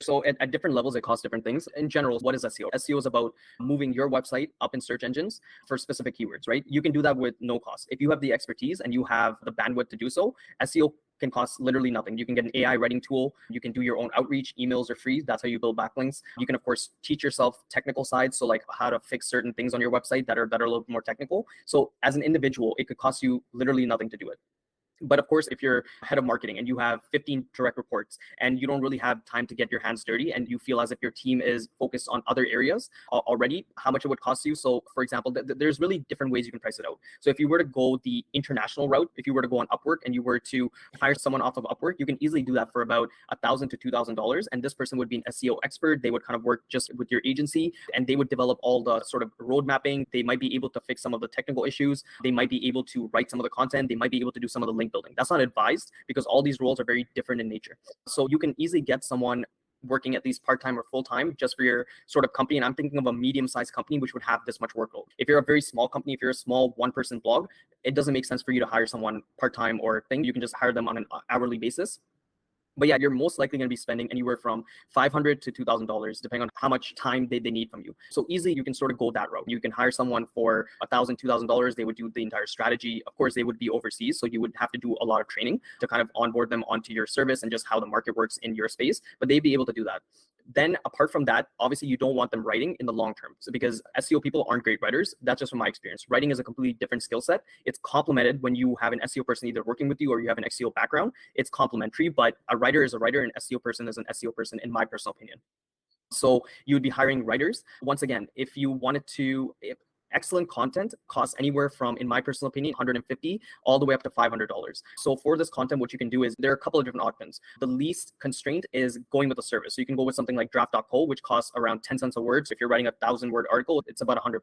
So at different levels, it costs different things. In general, what is SEO? SEO is about moving your website up in search engines for specific keywords, right? You can do that with no cost. If you have the expertise and you have the bandwidth to do so, SEO can cost literally nothing. You can get an AI writing tool. You can do your own outreach. Emails are free. That's how you build backlinks. You can, of course, teach yourself technical sides. So like how to fix certain things on your website that are a little bit more technical. So as an individual, it could cost you literally nothing to do it. But of course, if you're head of marketing and you have 15 direct reports and you don't really have time to get your hands dirty and you feel as if your team is focused on other areas already, how much it would cost you. So for example, there's really different ways you can price it out. So if you were to go the international route, if you were to go on Upwork and you were to hire someone off of Upwork, you can easily do that for about $1,000 to $2,000. And this person would be an SEO expert. They would kind of work just with your agency and they would develop all the sort of road mapping. They might be able to fix some of the technical issues. They might be able to write some of the content. They might be able to do some of the link building. That's not advised because all these roles are very different in nature. So you can easily get someone working at least part-time or full-time just for your sort of company. And I'm thinking of a medium-sized company which would have this much workload. If you're a very small company, if you're a small one-person blog, it doesn't make sense for you to hire someone part-time or thing. You can just hire them on an hourly basis. But yeah, you're most likely going to be spending anywhere from $500 to $2,000, depending on how much time they need from you. So easily you can sort of go that route. You can hire someone for $1,000, $2,000. They would do the entire strategy. Of course, they would be overseas. So you would have to do a lot of training to kind of onboard them onto your service and just how the market works in your space. But they'd be able to do that. Then apart from that, obviously you don't want them writing in the long term. So because SEO people aren't great writers, that's just from my experience. Writing is a completely different skill set. It's complemented when you have an SEO person either working with you or you have an SEO background. It's complementary, but a writer is a writer, an SEO person is an SEO person, in my personal opinion. So you would be hiring writers. Once again, if you wanted to, excellent content costs anywhere from, in my personal opinion, $150 all the way up to $500. So for this content, what you can do is there are a couple of different options. The least constraint is going with a service. So you can go with something like draft.co, which costs around 10 cents a word. So if you're writing a 1,000-word article, it's about $100.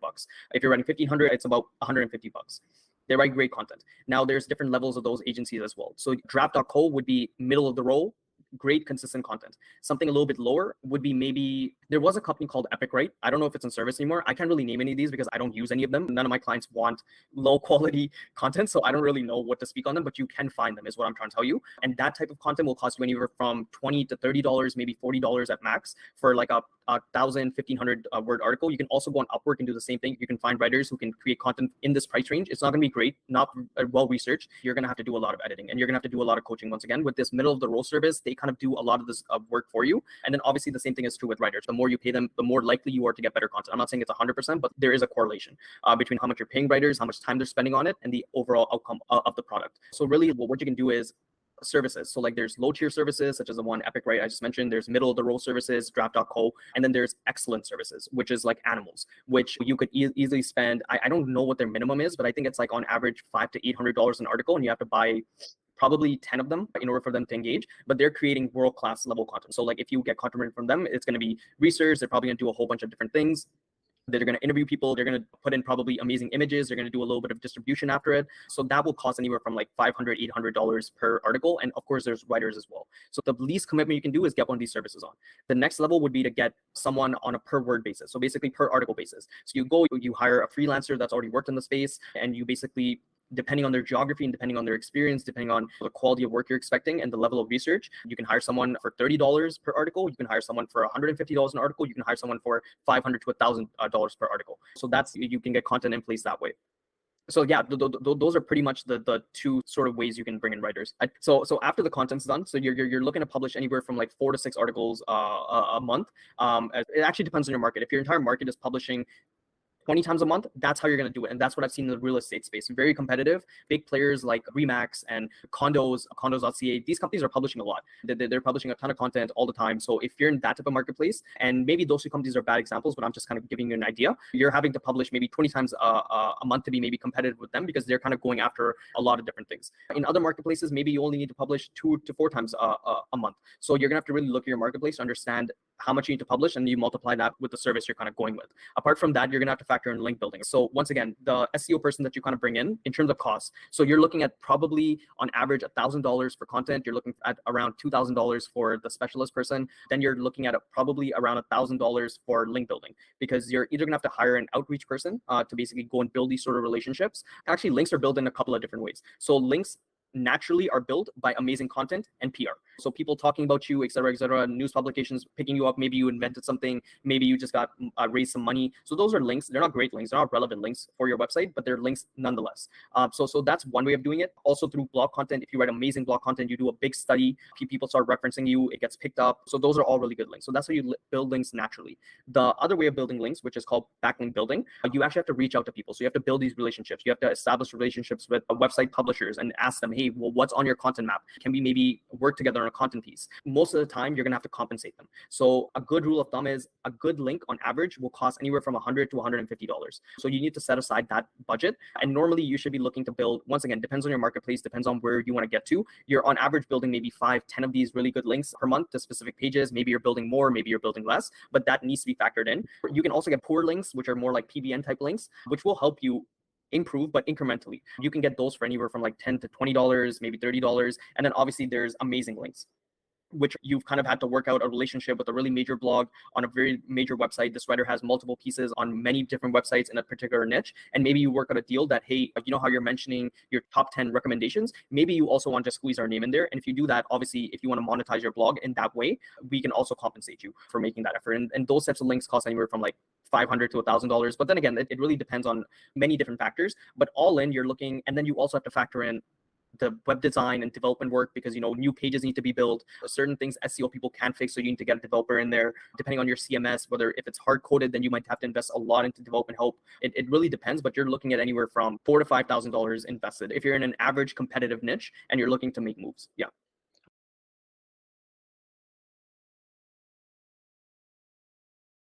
If you're writing 1,500, it's about $150. They write great content. Now there's different levels of those agencies as well. So draft.co would be middle of the row, great consistent content. Something a little bit lower would be maybe, there was a company called Epic, right? I don't know if it's in service anymore. I can't really name any of these because I don't use any of them. None of my clients want low quality content, so I don't really know what to speak on them, but you can find them is what I'm trying to tell you. And that type of content will cost you anywhere from $20 to $30, maybe $40 at max for like a 1,000, 1,500 word article. You can also go on Upwork and do the same thing. You can find writers who can create content in this price range. It's not going to be great, not well researched. You're going to have to do a lot of editing and you're going to have to do a lot of coaching. Once again, with this middle of the row service, they kind of do a lot of this work for you. And then obviously the same thing is true with writers. The more you pay them, the more likely you are to get better content. I'm not saying it's 100%, but there is a correlation between how much you're paying writers, how much time they're spending on it, and the overall outcome of the product. So really what you can do is services. So like there's low tier services such as the one Epic, right? I just mentioned. There's middle of the row services, draft.co, and then there's excellent services, which is like animals, which you could easily spend. I don't know what their minimum is, but I think it's like on average $500 to $800 an article, and you have to buy probably 10 of them in order for them to engage, but they're creating world-class level content. So like if you get content from them, it's going to be research. They're probably going to do a whole bunch of different things. They're going to interview people. They're going to put in probably amazing images. They're going to do a little bit of distribution after it. So that will cost anywhere from like $500, $800 per article. And of course, there's writers as well. So the least commitment you can do is get one of these services on. The next level would be to get someone on a per word basis. So basically per article basis. So you hire a freelancer that's already worked in the space, and you basically, depending on their geography and depending on their experience, depending on the quality of work you're expecting and the level of research, you can hire someone for $30 per article. You can hire someone for $150 an article. You can hire someone for $500 to $1,000 per article. So that's, you can get content in place that way. So yeah, those are pretty much the two sort of ways you can bring in writers. So after the content's done, so you're looking to publish anywhere from like 4 to 6 articles a month. It actually depends on your market. If your entire market is publishing 20 times a month, that's how you're going to do it. And that's what I've seen in the real estate space. Very competitive. Big players like Remax and condos.ca, these companies are publishing a lot. They're publishing a ton of content all the time. So if you're in that type of marketplace, and maybe those two companies are bad examples, but I'm just kind of giving you an idea, you're having to publish maybe 20 times a month to be maybe competitive with them, because they're kind of going after a lot of different things. In other marketplaces, maybe you only need to publish 2 to 4 times a month. So you're going to have to really look at your marketplace to understand how much you need to publish, and you multiply that with the service you're kind of going with. Apart from that, you're going to have to factor in link building. So once again, the SEO person that you kind of bring in terms of costs. So you're looking at probably on average $1,000 for content. You're looking at around $2,000 for the specialist person. Then you're looking at probably around $1,000 for link building, because you're either going to have to hire an outreach person to basically go and build these sort of relationships. Actually, links are built in a couple of different ways. So links naturally are built by amazing content and PR. So people talking about you, et cetera, news publications picking you up. Maybe you invented something. Maybe you just got raised some money. So those are links. They're not great links. They're not relevant links for your website, but they're links nonetheless. So that's one way of doing it. Also through blog content. If you write amazing blog content, you do a big study, people start referencing you, it gets picked up. So those are all really good links. So that's how you build links naturally. The other way of building links, which is called backlink building, you actually have to reach out to people. So you have to build these relationships. You have to establish relationships with website publishers and ask them, hey, well, what's on your content map? Can we maybe work together on a content piece? Most of the time, you're going to have to compensate them. So a good rule of thumb is a good link on average will cost anywhere from $100 to $150. So you need to set aside that budget. And normally you should be looking to build, once again, depends on your marketplace, depends on where you want to get to. You're on average building maybe 5, 10 of these really good links per month to specific pages. Maybe you're building more, maybe you're building less, but that needs to be factored in. You can also get poor links, which are more like PBN type links, which will help you improve, but incrementally. You can get those for anywhere from like $10 to $20, maybe $30. And then obviously there's amazing links, which you've kind of had to work out a relationship with a really major blog on a very major website. This writer has multiple pieces on many different websites in a particular niche. And maybe you work out a deal that, hey, you know how you're mentioning your top 10 recommendations, maybe you also want to squeeze our name in there. And if you do that, obviously, if you want to monetize your blog in that way, we can also compensate you for making that effort. And those types of links cost anywhere from like $500 to $1,000. But then again, it really depends on many different factors. But all in, you're looking, and then you also have to factor in the web design and development work, because new pages need to be built. Certain things SEO people can't fix, so you need to get a developer in there. Depending on your CMS, whether if it's hard coded, then you might have to invest a lot into development help. It really depends, but you're looking at anywhere from $4,000 to $5,000 invested if you're in an average competitive niche and you're looking to make moves. Yeah.